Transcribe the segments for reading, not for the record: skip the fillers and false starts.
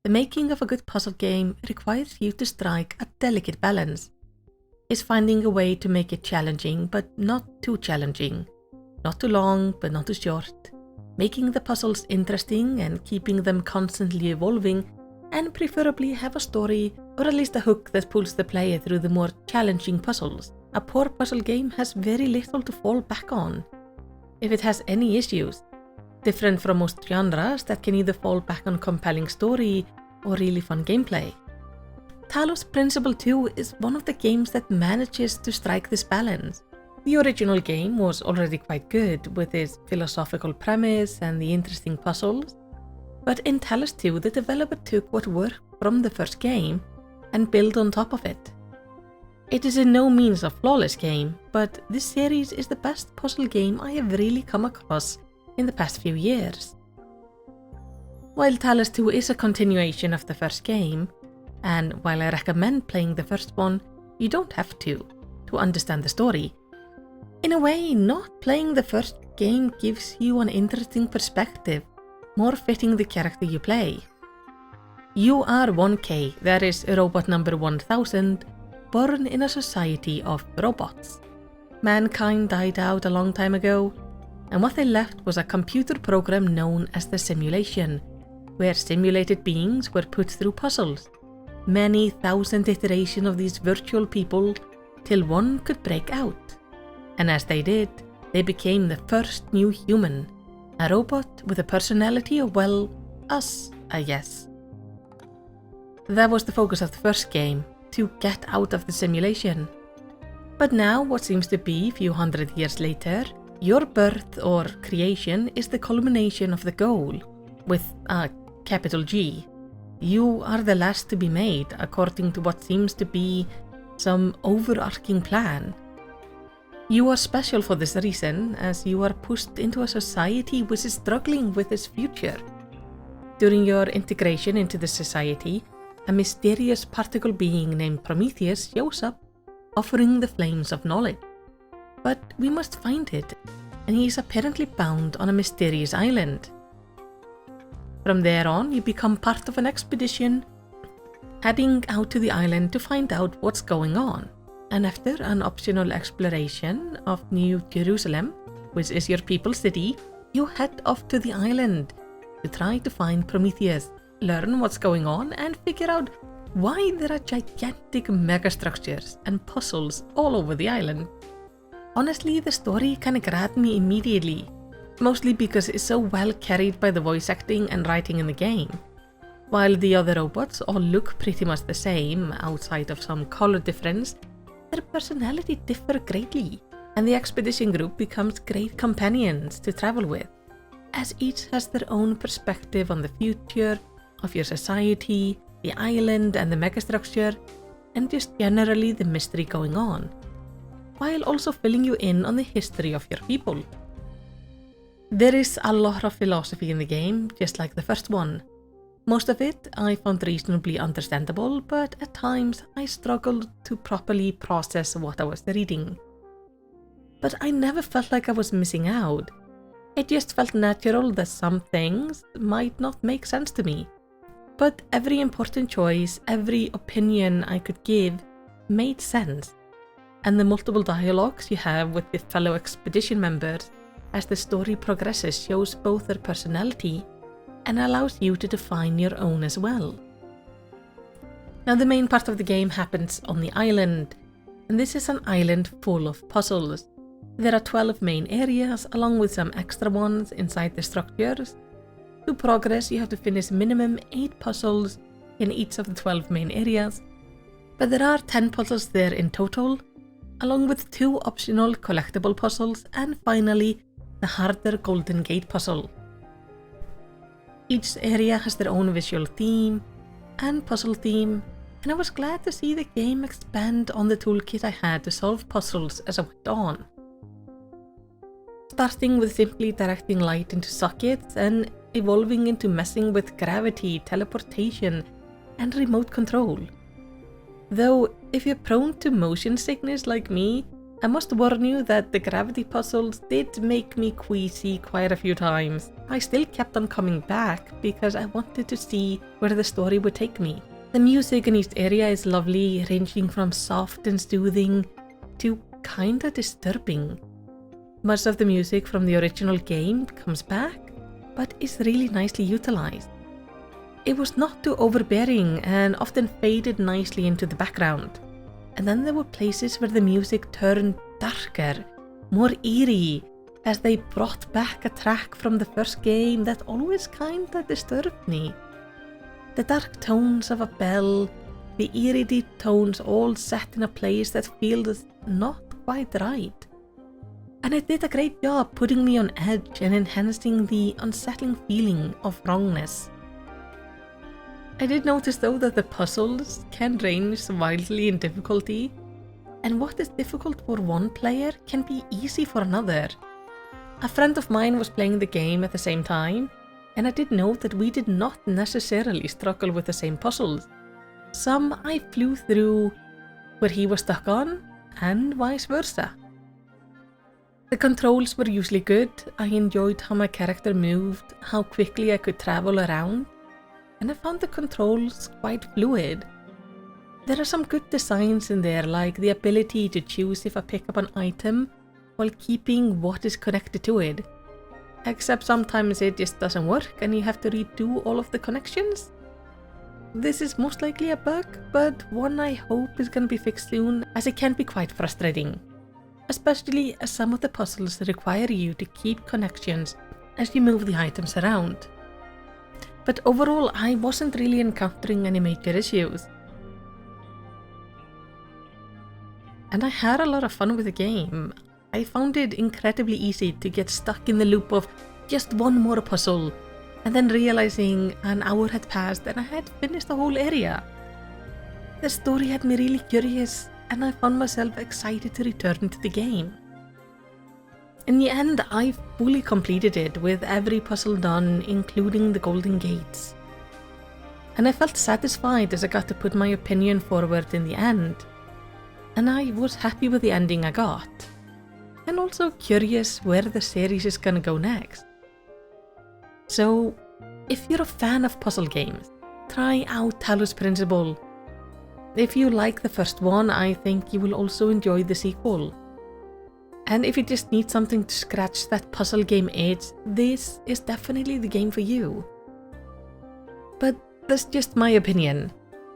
the making of a good puzzle game requires you to strike a delicate balance. It's finding a way to make it challenging but not too challenging, not too long but not too short, making the puzzles interesting and keeping them constantly evolving, and preferably have a story or at least a hook that pulls the player through the more challenging puzzles. A poor puzzle game has very little to fall back on, if it has any issues, different from most genres that can either fall back on compelling story or really fun gameplay. Talos Principle 2 is one of the games that manages to strike this balance. The original game was already quite good with its philosophical premise and the interesting puzzles, but in Talos 2 the developer took what worked from the first game and built on top of it. It is in no means a flawless game, but this series is the best puzzle game I have really come across in the past few years. While Talos 2 is a continuation of the first game, and while I recommend playing the first one, you don't have to understand the story. In a way, not playing the first game gives you an interesting perspective, more fitting the character you play. You are 1K, that is robot number 1000, born in a society of robots. Mankind died out a long time ago, and what they left was a computer program known as the simulation, where simulated beings were put through puzzles. Many thousand iterations of these virtual people till one could break out. And as they did, they became the first new human, a robot with a personality of, well, us, I guess. That was the focus of the first game, to get out of the simulation. But now, what seems to be a few hundred years later, your birth or creation is the culmination of the goal, with a capital G. You are the last to be made, according to what seems to be some overarching plan. You are special for this reason, as you are pushed into a society which is struggling with its future. During your integration into the society, a mysterious particle being named Prometheus shows up, offering the flames of knowledge. But we must find it, and he is apparently bound on a mysterious island. From there on, you become part of an expedition, heading out to the island to find out what's going on. And after an optional exploration of New Jerusalem, which is your people's city, you head off to the island to try to find Prometheus, learn what's going on, and figure out why there are gigantic megastructures and puzzles all over the island. Honestly, the story kinda grabbed me immediately, mostly because it's so well carried by the voice acting and writing in the game. While the other robots all look pretty much the same outside of some color difference, their personality differ greatly, and the expedition group becomes great companions to travel with, as each has their own perspective on the future of your society, the island and the megastructure, and just generally the mystery going on, while also filling you in on the history of your people. There is a lot of philosophy in the game, just like the first one. Most of it I found reasonably understandable, but at times I struggled to properly process what I was reading. But I never felt like I was missing out. It just felt natural that some things might not make sense to me. But every important choice, every opinion I could give made sense. And the multiple dialogues you have with the fellow expedition members as the story progresses shows both their personality and allows you to define your own as well. Now the main part of the game happens on the island, and this is an island full of puzzles. There are 12 main areas along with some extra ones inside the structures. To progress, you have to finish minimum 8 puzzles in each of the 12 main areas, but there are 10 puzzles there in total, along with 2 optional collectible puzzles and finally the harder Golden Gate puzzle. Each area has their own visual theme and puzzle theme, and I was glad to see the game expand on the toolkit I had to solve puzzles as I went on. Starting with simply directing light into sockets and evolving into messing with gravity, teleportation, and remote control. Though, if you're prone to motion sickness like me, I must warn you that the gravity puzzles did make me queasy quite a few times. I still kept on coming back because I wanted to see where the story would take me. The music in each area is lovely, ranging from soft and soothing to kinda disturbing. Much of the music from the original game comes back, but is really nicely utilized. It was not too overbearing and often faded nicely into the background. And then there were places where the music turned darker, more eerie, as they brought back a track from the first game that always kinda disturbed me. The dark tones of a bell, the eerie deep tones all set in a place that feels not quite right. And it did a great job putting me on edge and enhancing the unsettling feeling of wrongness. I did notice though that the puzzles can range wildly in difficulty, and what is difficult for one player can be easy for another. A friend of mine was playing the game at the same time, and I did note that we did not necessarily struggle with the same puzzles. Some I flew through where he was stuck on, and vice versa. The controls were usually good. I enjoyed how my character moved, how quickly I could travel around, and I found the controls quite fluid. There are some good designs in there, like the ability to choose if I pick up an item while keeping what is connected to it. Except sometimes it just doesn't work and you have to redo all of the connections. This is most likely a bug, but one I hope is going to be fixed soon, as it can be quite frustrating. Especially as some of the puzzles require you to keep connections as you move the items around. But overall, I wasn't really encountering any major issues. And I had a lot of fun with the game. I found it incredibly easy to get stuck in the loop of just one more puzzle, and then realizing an hour had passed and I had finished the whole area. The story had me really curious, and I found myself excited to return to the game. In the end, I fully completed it with every puzzle done, including the golden gates. And I felt satisfied as I got to put my opinion forward in the end. And I was happy with the ending I got. And also curious where the series is gonna go next. So, if you're a fan of puzzle games, try out Talos Principle. If you like the first one, I think you will also enjoy the sequel. And if you just need something to scratch that puzzle game itch, this is definitely the game for you. But that's just my opinion.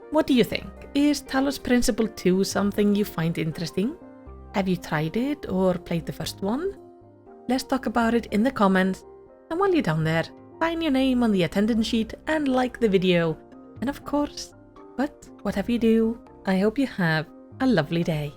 What do you think? Is Talos Principle 2 something you find interesting? Have you tried it or played the first one? Let's talk about it in the comments. And while you're down there, sign your name on the attendance sheet and like the video. And of course, whatever you do, I hope you have a lovely day.